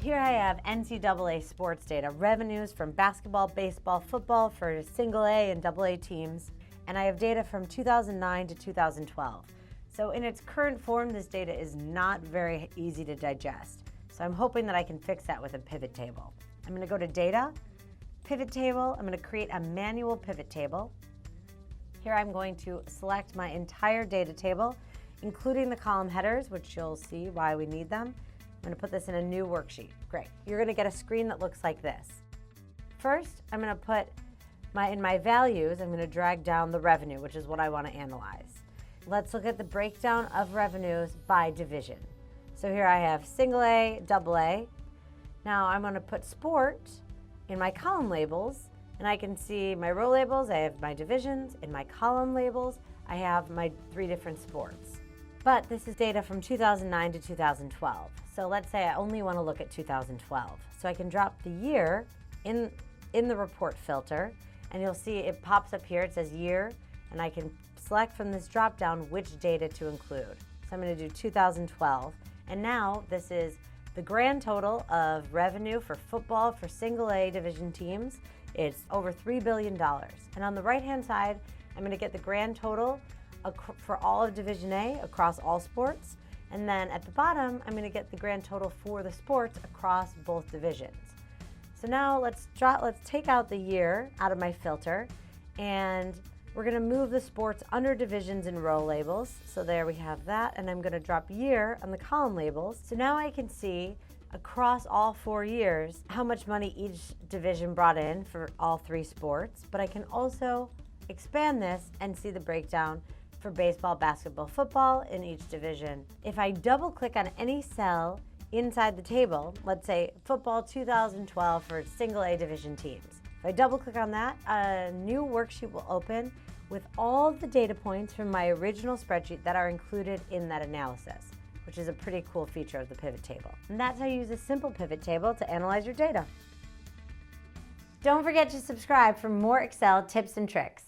Here I have NCAA sports data, revenues from basketball, baseball, football for single A and double A teams, and I have data from 2009 to 2012. So in its current form, this data is not very easy to digest. So I'm hoping that I can fix that with a pivot table. I'm going to go to Data, Pivot Table. I'm going to create a manual pivot table. Here I'm going to select my entire data table, including the column headers, which you'll see why we need them. I'm going to put this in a new worksheet. Great. You're going to get a screen that looks like this. First, I'm going to put in my values, I'm going to drag down the revenue, which is what I want to analyze. Let's look at the breakdown of revenues by division. So here I have single A, double A. Now I'm going to put sport in my column labels, and I can see my row labels, I have my divisions. In my column labels, I have my 3 different sports. But this is data from 2009 to 2012. So let's say I only want to look at 2012. So I can drop the year in the report filter, and you'll see it pops up here. It says year, and I can select from this drop down which data to include. So I'm going to do 2012. And now this is the grand total of revenue for football for single A division teams. It's over $3 billion. And on the right-hand side, I'm going to get the grand total for all of Division A across all sports. And then at the bottom, I'm going to get the grand total for the sports across both divisions. So now let's take out the year out of my filter, and we're going to move the sports under divisions and row labels. So there we have that, and I'm going to drop year on the column labels. So now I can see across all 4 years how much money each division brought in for all 3 sports, but I can also expand this and see the breakdown for baseball, basketball, football in each division. If I double click on any cell inside the table, let's say football 2012 for single A division teams. If I double click on that, a new worksheet will open with all the data points from my original spreadsheet that are included in that analysis, which is a pretty cool feature of the pivot table. And that's how you use a simple pivot table to analyze your data. Don't forget to subscribe for more Excel tips and tricks.